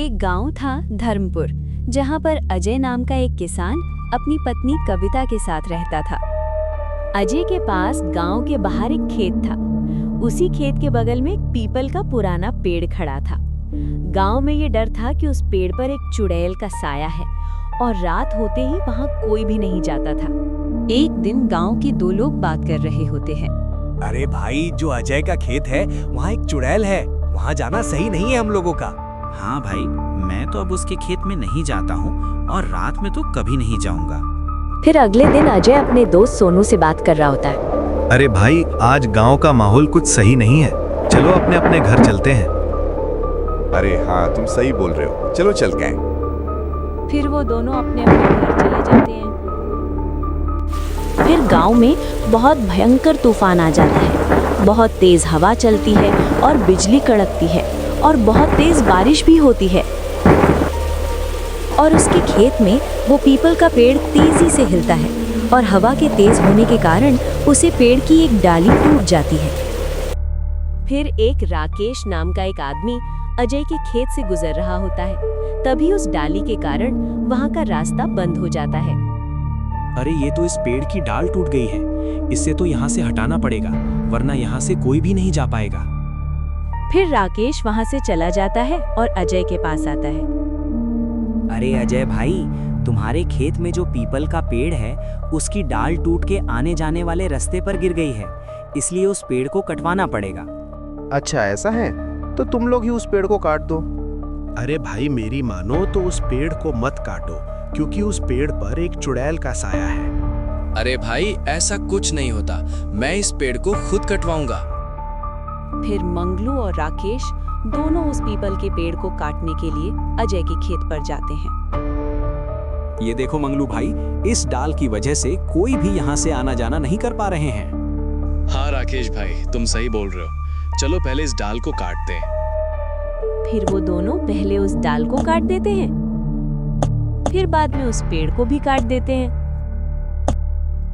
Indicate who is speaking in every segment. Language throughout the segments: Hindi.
Speaker 1: एक गांव था धर्मपुर, जहां पर अजय नाम का एक किसान अपनी पत्नी कविता के साथ रहता था। अजय के पास गांव के बाहर एक खेत था। उसी खेत के बगल में एक पीपल का पुराना पेड़ खड़ा था। गांव में ये डर था कि उस पेड़ पर एक चुड़ैल का साया है और रात होते ही वहां कोई भी नहीं जाता था। एक दिन गांव के दो लोग बात कर रहे होते हैं।
Speaker 2: अरे भाई, जो अजय का खेत है वहाँ एक चुड़ैल है, वहाँ जाना सही नहीं है हम लोगों का।
Speaker 3: हाँ भाई, मैं तो अब उसके खेत में नहीं जाता हूँ और रात में तो कभी नहीं जाऊंगा।
Speaker 1: फिर अगले दिन अजय अपने दोस्त सोनू से बात कर रहा होता है।
Speaker 4: अरे भाई, आज गांव का माहौल कुछ सही नहीं है, चलो अपने अपने घर चलते हैं।
Speaker 5: अरे हाँ, तुम सही बोल रहे हो, चलो चल के आए।
Speaker 1: फिर वो दोनों अपने अपने घर चले जाते हैं। फिर गांव में बहुत भयंकर तूफान आ जाता है। बहुत तेज हवा चलती है और बिजली कड़कती है और बहुत तेज बारिश भी होती है। और उसके खेत में वो पीपल का पेड़ तेजी से हिलता है और हवा के तेज होने के कारण उसे पेड़ की एक डाली टूट जाती है। फिर एक राकेश नाम का एक आदमी अजय के खेत से गुजर रहा होता है। तभी उस डाली के कारण वहां का रास्ता बंद हो जाता है।
Speaker 2: अरे ये तो इस पेड़ की डाल टूट गई है, इससे तो यहाँ से हटाना पड़ेगा, वरना यहाँ से कोई भी नहीं जा पाएगा।
Speaker 1: फिर राकेश वहां से चला जाता है और अजय के पास आता है।
Speaker 6: अरे अजय भाई, तुम्हारे खेत में जो पीपल का पेड़ है उसकी डाल टूट के आने जाने वाले रास्ते पर गिर गई है, इसलिए उस पेड़ को कटवाना पड़ेगा।
Speaker 5: अच्छा ऐसा है, तो तुम लोग ही उस पेड़ को काट दो।
Speaker 4: अरे भाई, मेरी मानो तो उस पेड़ को मत काटो, क्योंकि उस पेड़ पर एक चुड़ैल का साया है।
Speaker 7: अरे भाई, ऐसा कुछ नहीं होता, मैं इस पेड़ को खुद कटवाऊंगा।
Speaker 1: फिर मंगलू और राकेश दोनों उस पीपल के पेड़ को काटने के लिए अजय के खेत पर जाते हैं।
Speaker 2: ये देखो मंगलू भाई, इस डाल की वजह से कोई भी यहाँ से आना जाना नहीं कर पा रहे हैं।
Speaker 7: हाँ राकेश भाई, तुम सही बोल रहे हो, चलो पहले इस डाल को काटते हैं।
Speaker 1: फिर वो दोनों पहले उस डाल को काट देते हैं, फिर बाद में उस पेड़ को भी काट देते हैं।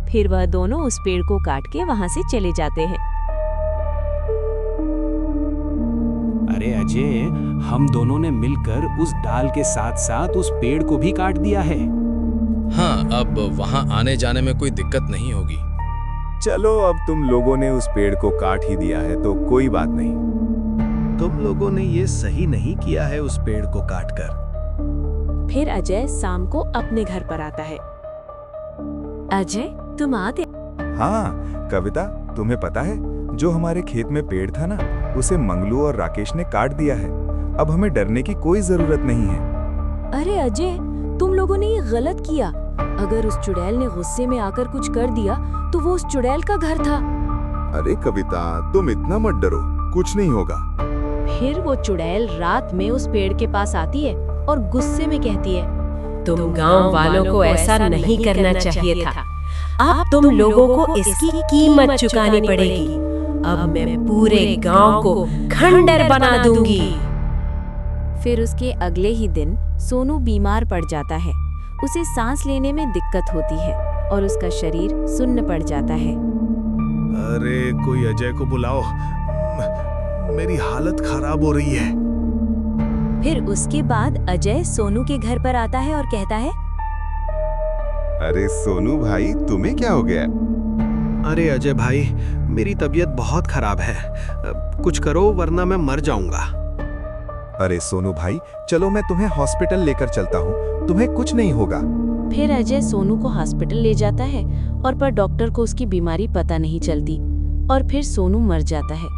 Speaker 1: फिर वह दोनों उस पेड़ को काट के वहां से चले जाते हैं।
Speaker 2: अरे अजय, हम दोनों ने मिलकर उस डाल के साथ साथ उस पेड़ को भी काट दिया है।
Speaker 7: हाँ, अब वहाँ आने जाने में कोई दिक्कत नहीं होगी।
Speaker 5: चलो, अब तुम लोगों ने उस पेड़ को काट ही दिया है तो कोई बात नहीं।
Speaker 4: तुम लोगों ने ये सही नहीं किया है उस पेड़ को काटकर।
Speaker 1: फिर अजय शाम को अपने घर पर आता है। अजय, तुम आते?
Speaker 5: हाँ कविता, तुम्हें पता है, जो हमारे खेत में पेड़ था ना, उसे मंगलू और राकेश ने काट दिया है। अब हमें डरने की कोई जरूरत नहीं है।
Speaker 1: अरे अजय, तुम लोगों ने ये गलत किया। अगर उस चुड़ैल ने गुस्से में आकर कुछ कर दिया तो वो उस चुड़ैल का घर था।
Speaker 5: अरे कविता, तुम इतना मत डरो, कुछ नहीं होगा।
Speaker 1: फिर वो चुड़ैल रात में उस पेड़ के पास आती है और गुस्से में कहती है,
Speaker 8: तुम गांव वालों को ऐसा नहीं करना चाहिए था। अब तुम लोगों को इसकी कीमत चुकानी पड़ेगी। अब मैं पूरे गांव को खंडर बना दूंगी।
Speaker 1: फिर उसके अगले ही दिन सोनू बीमार पड़ जाता है। उसे सांस लेने में दिक्कत होती है और उसका शरीर सुन्न पड़ जाता है।
Speaker 4: अरे कोई अजय को बुलाओ, मेरी हालत खराब हो रही है।
Speaker 1: फिर उसके बाद अजय सोनू के घर पर आता है और कहता है,
Speaker 5: अरे सोनू भाई, तुम्हें क्या हो गया?
Speaker 4: अरे अजय भाई, मेरी तबीयत बहुत खराब है, कुछ करो वरना मैं मर जाऊंगा।
Speaker 5: अरे सोनू भाई, चलो मैं तुम्हें हॉस्पिटल लेकर चलता हूँ, तुम्हें कुछ नहीं होगा।
Speaker 1: फिर अजय सोनू को हॉस्पिटल ले जाता है और पर डॉक्टर को उसकी बीमारी पता नहीं चलती और फिर सोनू मर जाता है।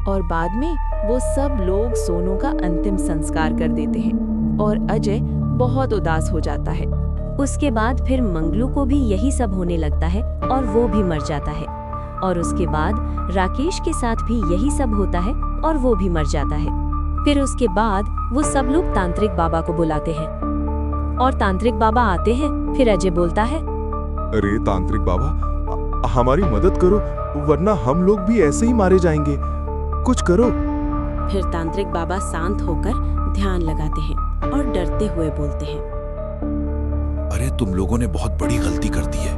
Speaker 1: और बाद में वो सब लोग सोनू का अंतिम संस्कार कर देते हैं और अजय बहुत उदास हो जाता है। उसके बाद फिर मंगलू को भी यही सब होने लगता है और वो भी मर जाता है। और उसके बाद राकेश के साथ भी यही सब होता है और वो भी मर जाता है। फिर उसके बाद वो सब लोग तांत्रिक बाबा को बुलाते हैं और तांत्रिक बाबा आते हैं। फिर अजय बोलता है,
Speaker 5: अरे तांत्रिक बाबा, हमारी मदद करो, वरना हम लोग भी ऐसे ही मारे जाएंगे, कुछ करो।
Speaker 8: फिर तांत्रिक बाबा शांत होकर ध्यान लगाते हैं और डरते हुए बोलते हैं,
Speaker 9: अरे तुम लोगों ने बहुत बड़ी गलती कर दी है,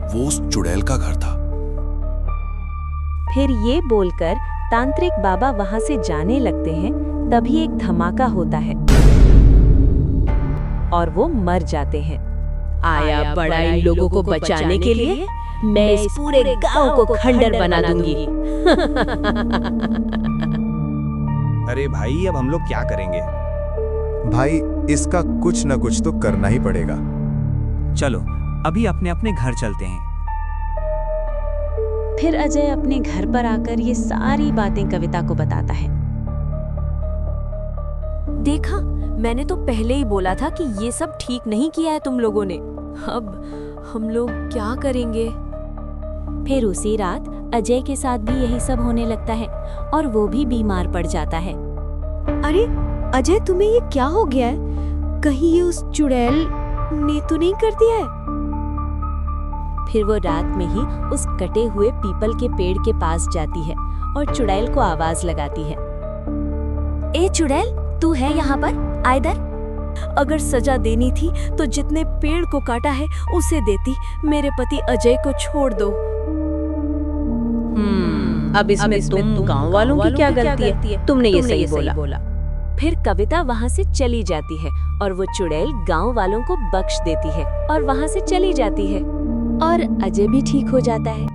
Speaker 9: वो उस चुड़ैल का घर था।
Speaker 1: फिर ये बोलकर तांत्रिक बाबा वहां से जाने लगते हैं। तभी एक धमाका होता है और वो मर जाते हैं।
Speaker 8: आया बड़ा इन लोगों को बचाने के लिए मैं इस पूरे गांव को खंडर बना दूंगी।
Speaker 3: अरे भाई, अब हम लोग क्या करेंगे?
Speaker 5: भाई इसका कुछ न कुछ तो करना ही पड़ेगा।
Speaker 3: चलो अभी अपने अपने घर चलते हैं।
Speaker 1: फिर अजय अपने घर पर आकर ये सारी बातें कविता को बताता है।
Speaker 10: देखा, मैंने तो पहले ही बोला था कि ये सब ठीक नहीं किया है तुम लोगों ने। अब हम लोग क्या करेंगे?
Speaker 1: फिर उसी रात अजय के साथ भी यही सब होने लगता है और वो भी बीमार पड़ जाता है।
Speaker 10: अरे अजय, तुम्हें ये क्या हो गया है? कहीं ये उस चुड़ैल ने तो नहीं कर दिया है?
Speaker 1: फिर वो रात में ही उस कटे हुए पीपल के पेड़ के पास जाती है और चुड़ैल को आवाज लगाती है।
Speaker 10: ए चुड़ैल, तू है यहाँ पर? आ इधर। अगर सजा देनी थी तो जितने पेड़ को काटा है उसे देती। मेरे पति अजय को छोड़ दो।
Speaker 8: अब इसमें तुम गांव वालों की क्या गलती है? तुमने ये सही बोला।
Speaker 1: फिर कविता वहाँ से चली जाती है और वो चुड़ैल गांव वालों को बख्श देती है और वहाँ से चली जाती है और अजय भी ठीक हो जाता है।